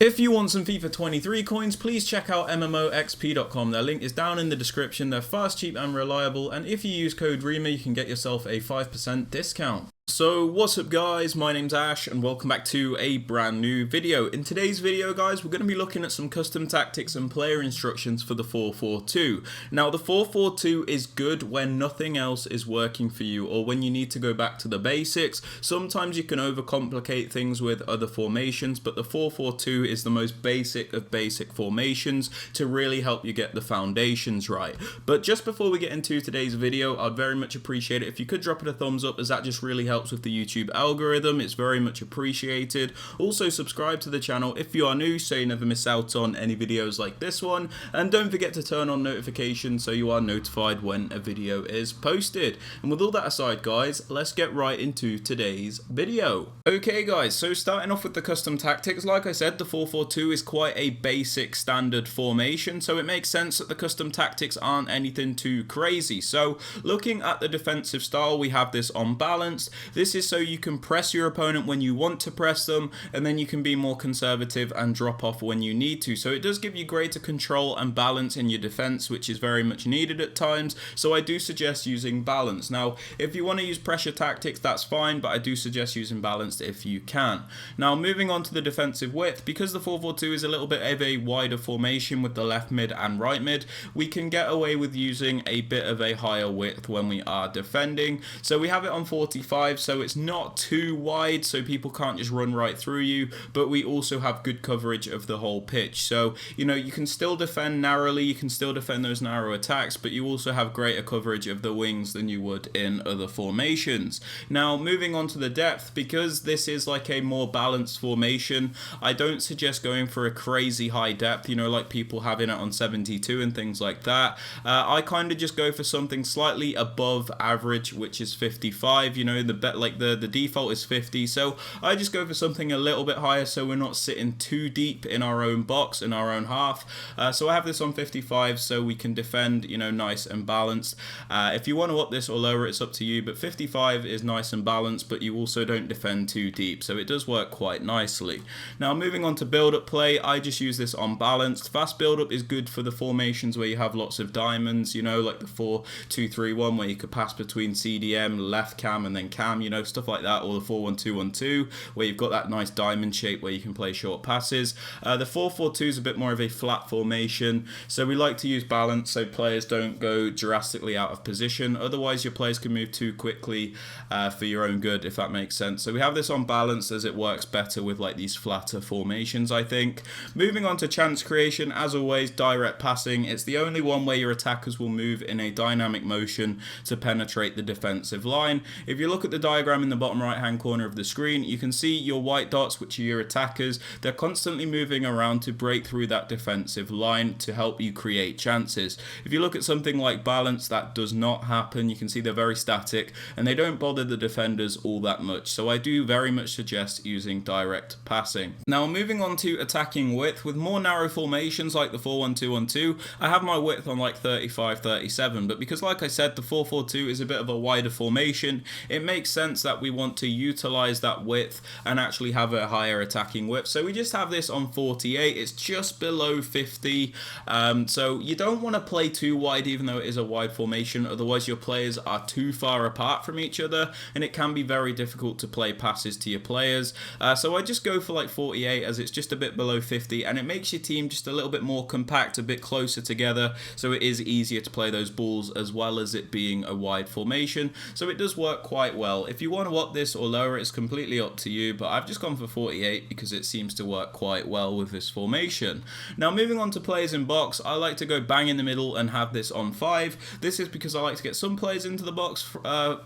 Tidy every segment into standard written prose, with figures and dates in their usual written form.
If you want some FIFA 23 coins, please check out MMOXP.com. Their link is down in the description. They're fast, cheap and reliable, and if you use code Rema you can get yourself a 5% discount. So what's up guys, my name's Ash and welcome back to a brand new video. In today's video guys, we're going to be looking at some custom tactics and player instructions for the 4-4-2. Now the 4-4-2 is good when nothing else is working for you or when you need to go back to the basics. Sometimes you can overcomplicate things with other formations, but the 4-4-2 is the most basic of basic formations to really help you get the foundations right. But just before we get into today's video, I'd very much appreciate it if you could drop it a thumbs up, as that just really helps with the YouTube algorithm. It's very much appreciated. Also subscribe to the channel if you are new so you never miss out on any videos like this one, and don't forget to turn on notifications so you are notified when a video is posted. And with all that aside guys, let's get right into today's video. Okay guys, so starting off with the custom tactics, like I said, the 4-4-2 is quite a basic standard formation, so it makes sense that the custom tactics aren't anything too crazy. So looking at the defensive style, we have this on balance. This is so you can press your opponent when you want to press them, and then you can be more conservative and drop off when you need to. So it does give you greater control and balance in your defense, which is very much needed at times. So I do suggest using balance. Now, if you want to use pressure tactics, that's fine, but I do suggest using balanced if you can. Now, moving on to the defensive width, because the 4-4-2 is a little bit of a wider formation with the left mid and right mid, we can get away with using a bit of a higher width when we are defending. So we have it on 45, so it's not too wide so people can't just run right through you, but we also have good coverage of the whole pitch. So, you know, you can still defend narrowly, you can still defend those narrow attacks, but you also have greater coverage of the wings than you would in other formations. Now, moving on to the depth, because this is like a more balanced formation, I don't suggest going for a crazy high depth, you know, like people having it on 72 and things like that. I kind of just go for something slightly above average, which is 55. You know, the default is 50, so I just go for something a little bit higher so we're not sitting too deep in our own box, in our own half. So I have this on 55 so we can defend, you know, nice and balanced. If you want to up this or lower it, it's up to you, but 55 is nice and balanced, but you also don't defend too deep, so it does work quite nicely. Now moving on to build-up play, I just use this on balanced. Fast build-up is good for the formations where you have lots of diamonds, you know, like the 4-2-3-1 where you could pass between CDM, left cam and then cam, you know, stuff like that, or the 4-1-2-1-2 where you've got that nice diamond shape where you can play short passes. The 4-4-2 is a bit more of a flat formation, so we like to use balance so players don't go drastically out of position, otherwise your players can move too quickly for your own good, if that makes sense. So we have this on balance as it works better with like these flatter formations, I think. Moving on to chance creation, as always, direct passing. It's the only one where your attackers will move in a dynamic motion to penetrate the defensive line. If you look at the diagram in the bottom right hand corner of the screen, you can see your white dots, which are your attackers. They're constantly moving around to break through that defensive line to help you create chances. If you look at something like balance, that does not happen. You can see they're very static and they don't bother the defenders all that much, so I do very much suggest using direct passing. Now moving on to attacking width, with more narrow formations like the 4-1-2-1-2, I have my width on like 35-37, but because like I said the 4-4-2 is a bit of a wider formation, it makes sense that we want to utilize that width and actually have a higher attacking width. So we just have this on 48, it's just below 50. So you don't want to play too wide even though it is a wide formation, otherwise your players are too far apart from each other and it can be very difficult to play passes to your players. So I just go for like 48 as it's just a bit below 50 and it makes your team just a little bit more compact, a bit closer together, so it is easier to play those balls as well as it being a wide formation. So it does work quite well. If you want to up this or lower, it's completely up to you, but I've just gone for 48 because it seems to work quite well with this formation. Now moving on to players in box, I like to go bang in the middle and have this on 5. This is because I like to get some players into the box,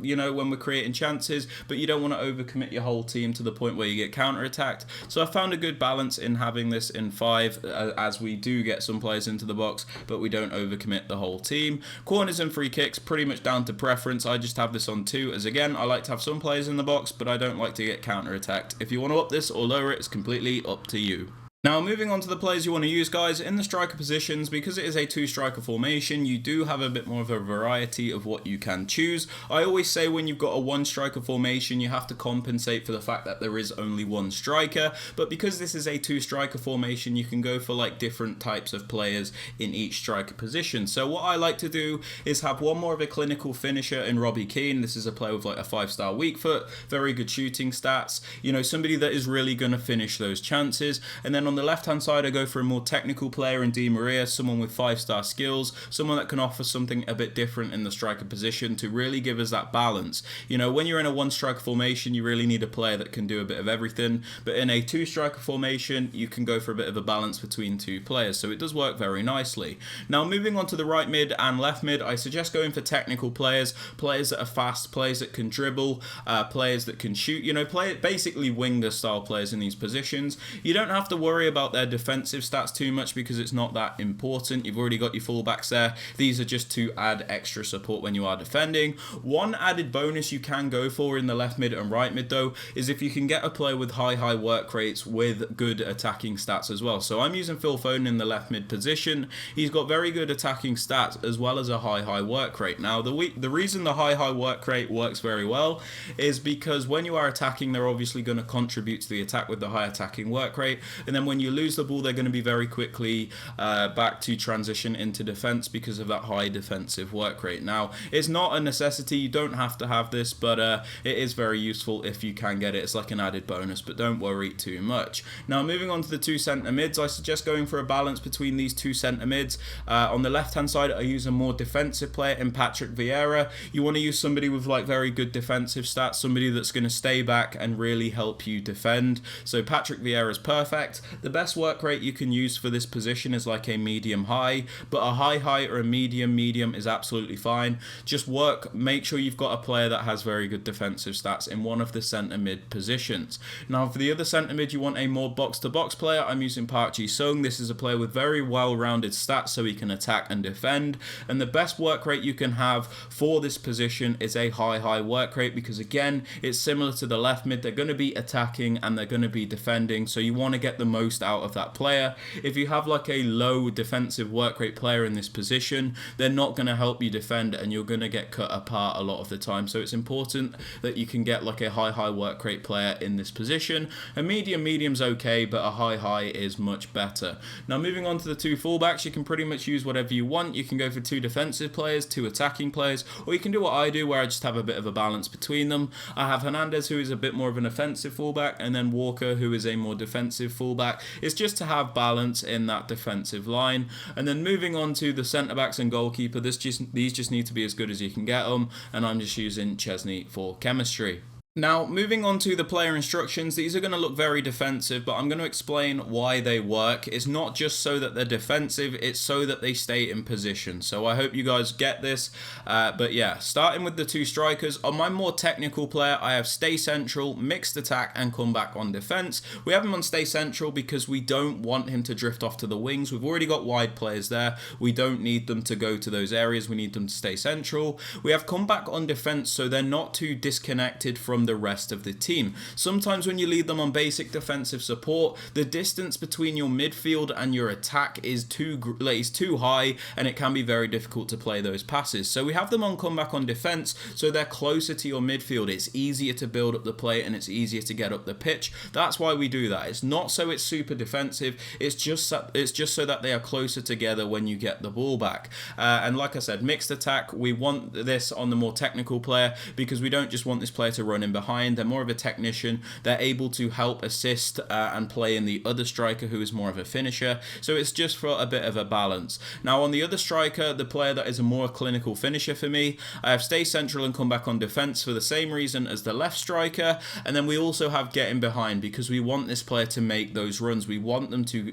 you know, when we're creating chances, but you don't want to overcommit your whole team to the point where you get counter-attacked. So I found a good balance in having this in 5 as we do get some players into the box, but we don't overcommit the whole team. Corners and free kicks, pretty much down to preference. I just have this on 2 as again, I like to have some players in the box, but I don't like to get counter-attacked. If you want to up this or lower it, it's completely up to you. Now, moving on to the players you want to use, guys, in the striker positions, because it is a two-striker formation, you do have a bit more of a variety of what you can choose. I always say when you've got a one-striker formation, you have to compensate for the fact that there is only one striker, but because this is a two-striker formation, you can go for like different types of players in each striker position. So what I like to do is have one more of a clinical finisher in Robbie Keane. This is a player with like a 5-star weak foot, very good shooting stats, you know, somebody that is really going to finish those chances. And then on the left hand side, I go for a more technical player in Di Maria, someone with 5-star skills, someone that can offer something a bit different in the striker position to really give us that balance. You know, when you're in a one striker formation, you really need a player that can do a bit of everything, but in a two striker formation, you can go for a bit of a balance between two players, so it does work very nicely. Now, moving on to the right mid and left mid, I suggest going for technical players, players that are fast, players that can dribble, players that can shoot, you know, basically winger style players in these positions. You don't have to worry about their defensive stats too much because it's not that important. You've already got your fullbacks there. These are just to add extra support when you are defending. One added bonus you can go for in the left mid and right mid though is if you can get a player with high work rates with good attacking stats as well. So I'm using Phil Foden in the left mid position. He's got very good attacking stats as well as a high work rate. Now the reason the high work rate works very well is because when you are attacking, they're obviously going to contribute to the attack with the high attacking work rate, and then when you lose the ball, they're going to be very quickly back to transition into defense because of that high defensive work rate. Now, it's not a necessity, you don't have to have this, but it is very useful if you can get it. It's like an added bonus, but don't worry too much. Now, moving on to the two centre mids, I suggest going for a balance between these two centre mids. On the left hand side, I use a more defensive player in Patrick Vieira. You want to use somebody with like very good defensive stats, somebody that's going to stay back and really help you defend. So Patrick Vieira is perfect. The best work rate you can use for this position is like a medium high, but a high or a medium is absolutely fine. Just make sure you've got a player that has very good defensive stats in one of the centre mid positions. Now for the other centre mid, you want a more box to box player. I'm using Park Ji-sung. This is a player with very well rounded stats so he can attack and defend, and the best work rate you can have for this position is a high work rate because again, it's similar to the left mid. They're going to be attacking and they're going to be defending, so you want to get the most out of that player. If you have like a low defensive work rate player in this position, they're not going to help you defend and you're going to get cut apart a lot of the time. So it's important that you can get like a high work rate player in this position. A medium's okay, but a high is much better. Now moving on to the two fullbacks, you can pretty much use whatever you want. You can go for two defensive players, two attacking players, or you can do what I do where I just have a bit of a balance between them. I have Hernandez, who is a bit more of an offensive fullback, and then Walker, who is a more defensive fullback. It's just to have balance in that defensive line. And then moving on to the centre backs and goalkeeper, these just need to be as good as you can get them, and I'm just using Chesney for chemistry. Now, moving on to the player instructions, these are going to look very defensive, but I'm going to explain why they work. It's not just so that they're defensive, it's so that they stay in position. So I hope you guys get this. But yeah, starting with the two strikers, on my more technical player, I have stay central, mixed attack, and come back on defense. We have him on stay central because we don't want him to drift off to the wings. We've already got wide players there. We don't need them to go to those areas. We need them to stay central. We have come back on defense, so they're not too disconnected from the rest of the team. Sometimes when you leave them on basic defensive support, the distance between your midfield and your attack is too high, and it can be very difficult to play those passes. So we have them on comeback on defense, so they're closer to your midfield. It's easier to build up the play and it's easier to get up the pitch. That's why we do that. It's not so it's super defensive. It's just so that they are closer together when you get the ball back. And like I said, mixed attack, we want this on the more technical player because we don't just want this player to run in behind. They're more of a technician. They're able to help assist and play in the other striker who is more of a finisher. So it's just for a bit of a balance. Now on the other striker, the player that is a more clinical finisher for me, I have stay central and come back on defense for the same reason as the left striker. And then we also have get in behind because we want this player to make those runs. We want them to,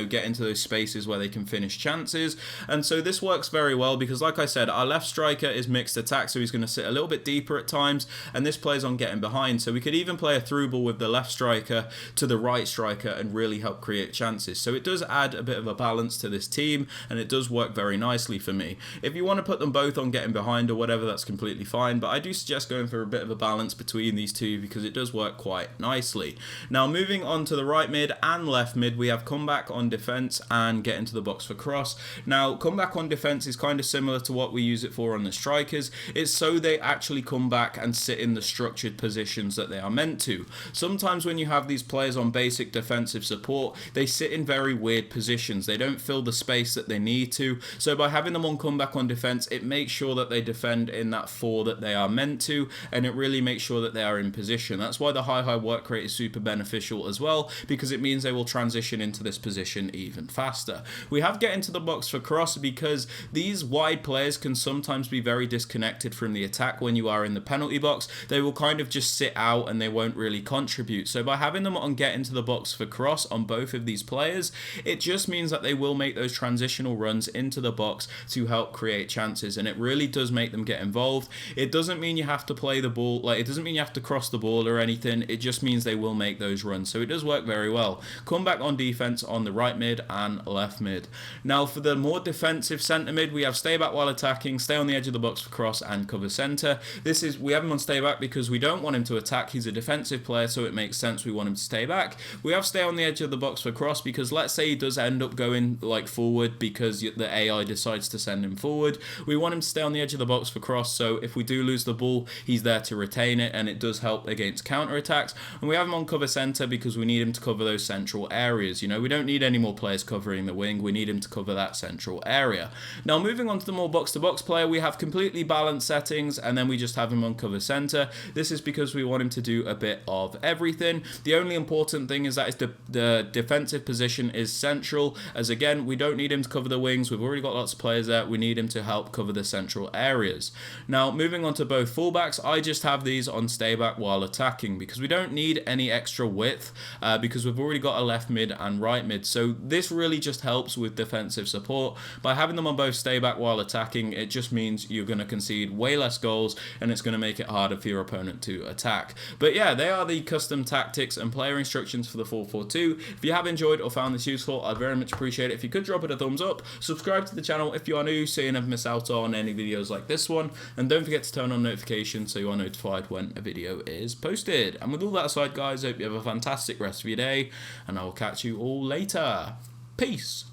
get into those spaces where they can finish chances. And so this works very well because like I said, our left striker is mixed attack, so he's going to sit a little bit deeper at times, and this player's on get getting behind. So we could even play a through ball with the left striker to the right striker and really help create chances. So it does add a bit of a balance to this team, and it does work very nicely for me. If you want to put them both on getting behind or whatever, that's completely fine, but I do suggest going for a bit of a balance between these two because it does work quite nicely. Now moving on to the right mid and left mid, we have comeback on defense and get into the box for cross. Now comeback on defense is kind of similar to what we use it for on the strikers. It's so they actually come back and sit in the structured positions that they are meant to. Sometimes when you have these players on basic defensive support, they sit in very weird positions. They don't fill the space that they need to. So by having them on comeback on defense, it makes sure that they defend in that 4 that they are meant to, and it really makes sure that they are in position. That's why the high work rate is super beneficial as well, because it means they will transition into this position even faster. We have get into the box for cross because these wide players can sometimes be very disconnected from the attack when you are in the penalty box. They will kind of just sit out and they won't really contribute. So by having them on get into the box for cross on both of these players, it just means that they will make those transitional runs into the box to help create chances, and it really does make them get involved. It doesn't mean you have to play the ball, like it doesn't mean you have to cross the ball or anything. It just means they will make those runs. So it does work very well. Come back on defense on the right mid and left mid. Now for the more defensive centre mid, we have stay back while attacking, stay on the edge of the box for cross, and cover centre. We have him on stay back because we don't want him to attack. He's a defensive player, so it makes sense we want him to stay back. We have stay on the edge of the box for cross because let's say he does end up going like forward because the AI decides to send him forward. We want him to stay on the edge of the box for cross, so if we do lose the ball, he's there to retain it, and it does help against counter attacks. And we have him on cover centre because we need him to cover those central areas. You know, we don't need any more players covering the wing. We need him to cover that central area. Now moving on to the more box-to-box player, we have completely balanced settings, and then we just have him on cover centre. This is because we want him to do a bit of everything. The only important thing is that the defensive position is central, as again, we don't need him to cover the wings. We've already got lots of players there. We need him to help cover the central areas. Now moving on to both fullbacks, I just have these on stay back while attacking because we don't need any extra width because we've already got a left mid and right mid. So this really just helps with defensive support. By having them on both stay back while attacking, it just means you're going to concede way less goals, and it's going to make it harder for your opponent to attack. But yeah, they are the custom tactics and player instructions for the 4-4-2. If you have enjoyed or found this useful, I'd very much appreciate it if you could drop it a thumbs up. Subscribe to the channel if you are new so you never miss out on any videos like this one, and don't forget to turn on notifications so you are notified when a video is posted. And with all that aside, guys, I hope you have a fantastic rest of your day, and I will catch you all later. Peace.